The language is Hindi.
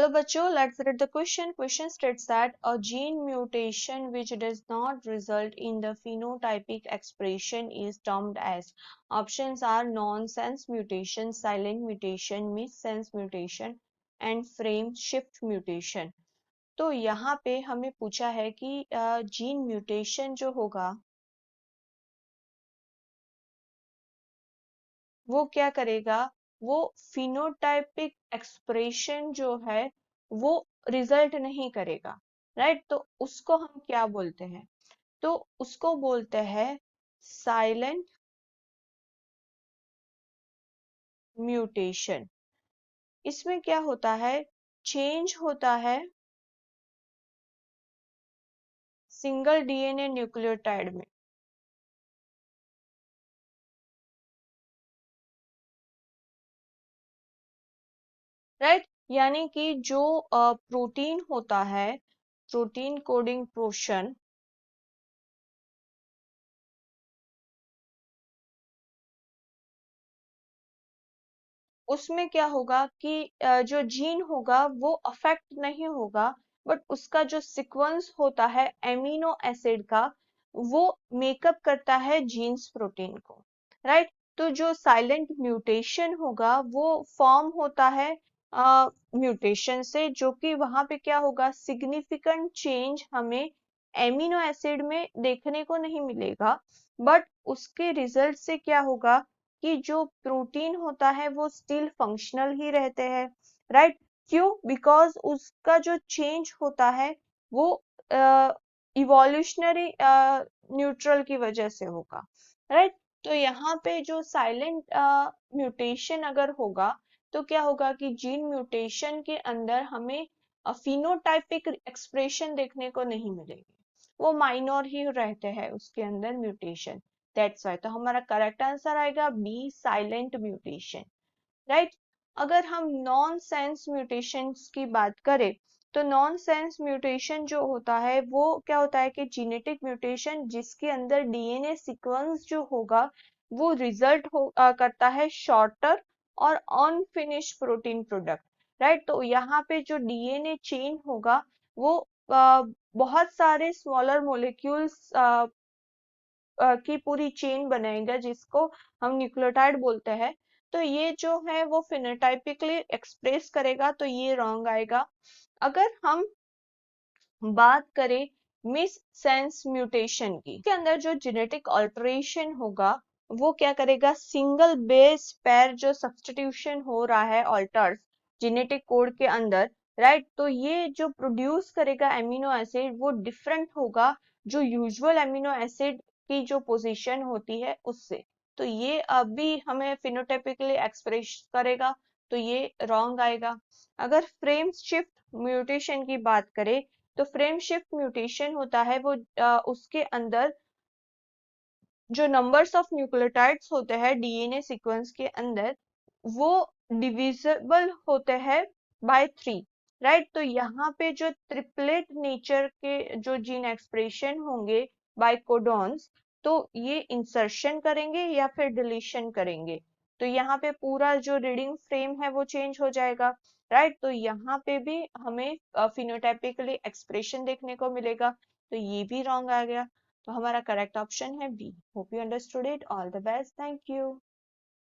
Hello बच्चों, let's read the question. Question states that a gene mutation which does not result in the phenotypic expression is termed as. Options are nonsense mutation, silent mutation, missense mutation and frame shift mutation. तो यहाँ पे हमें पूछा है कि जीन म्यूटेशन जो होगा वो क्या करेगा, वो फिनोटाइपिक एक्सप्रेशन जो है वो रिजल्ट नहीं करेगा, राइट। तो उसको हम क्या बोलते हैं, तो उसको बोलते हैं साइलेंट म्यूटेशन। इसमें क्या होता है, चेंज होता है सिंगल डीएनए न्यूक्लियोटाइड में, राइट। यानी कि जो प्रोटीन होता है, प्रोटीन कोडिंग पोर्शन, उसमें क्या होगा कि जो जीन होगा वो अफेक्ट नहीं होगा, बट उसका जो सीक्वेंस होता है एमिनो एसिड का वो मेकअप करता है जीन्स प्रोटीन को, राइट। तो जो साइलेंट म्यूटेशन होगा वो फॉर्म होता है म्यूटेशन से, जो कि वहां पे क्या होगा, सिग्निफिकेंट चेंज हमें एमिनो एसिड में देखने को नहीं मिलेगा, बट उसके रिजल्ट से क्या होगा कि जो प्रोटीन होता है वो स्टिल फंक्शनल ही रहते हैं, राइट। क्यों, बिकॉज उसका जो चेंज होता है वो इवोल्यूशनरी न्यूट्रल की वजह से होगा, राइट। तो यहाँ पे जो साइलेंट म्यूटेशन अगर होगा तो क्या होगा कि जीन म्यूटेशन के अंदर हमें फिनोटाइपिक एक्सप्रेशन देखने को नहीं मिलेगी, वो माइनर ही रहते हैं उसके अंदर म्यूटेशन। दैट्स वाई, तो हमारा करेक्ट आंसर आएगा बी, साइलेंट म्यूटेशन, राइट। अगर हम नॉन सेंस म्यूटेशंस की बात करें तो नॉन सेंस म्यूटेशन जो होता है वो क्या होता है कि जेनेटिक म्यूटेशन जिसके अंदर डीएनए सीक्वेंस जो होगा वो रिजल्ट करता है शॉर्टर और अनफिनिश प्रोटीन प्रोडक्ट, राइट। तो यहाँ पे जो डीएनए चेन होगा वो बहुत सारे स्मॉलर मोलिक्यूल्स की पूरी चेन बनाएगा जिसको हम न्यूक्लियोटाइड बोलते हैं। तो ये जो है वो फिनोटाइपिकली एक्सप्रेस करेगा, तो ये रॉन्ग आएगा। अगर हम बात करें मिस सेंस म्यूटेशन की, के अंदर जो जेनेटिक ऑल्टरेशन होगा वो क्या करेगा, सिंगल बेस पेयर जो सब्स्टिट्यूशन हो रहा है ऑल्टर्स जेनेटिक कोड के अंदर, राइट। तो ये जो प्रोड्यूस करेगा एमिनो एसिड वो डिफरेंट होगा जो यूजुअल एमिनो एसिड की जो पोजीशन होती है उससे। तो ये अभी हमें फिनोटाइपिकली एक्सप्रेस करेगा, तो ये रॉन्ग आएगा। अगर फ्रेम शिफ्ट म्यूटेशन की बात करें तो फ्रेम शिफ्ट म्यूटेशन होता है वो उसके अंदर जो नंबर्स ऑफ न्यूक्लियोटाइड्स होते हैं डीएनए सीक्वेंस के अंदर वो डिविजिबल होते हैं बाय 3, राइट। तो यहाँ पे जो ट्रिपलेट नेचर के जो जीन एक्सप्रेशन होंगे बाय कोडॉन्स, तो ये इंसर्शन करेंगे या फिर डिलीशन करेंगे, तो यहाँ पे पूरा जो रीडिंग फ्रेम है वो चेंज हो जाएगा, राइट। तो यहाँ पे भी हमें फिनोटाइपिकली एक्सप्रेशन देखने को मिलेगा, तो ये भी रॉन्ग आ गया। तो हमारा करेक्ट ऑप्शन है B. Hope you understood it. All the best, thank you.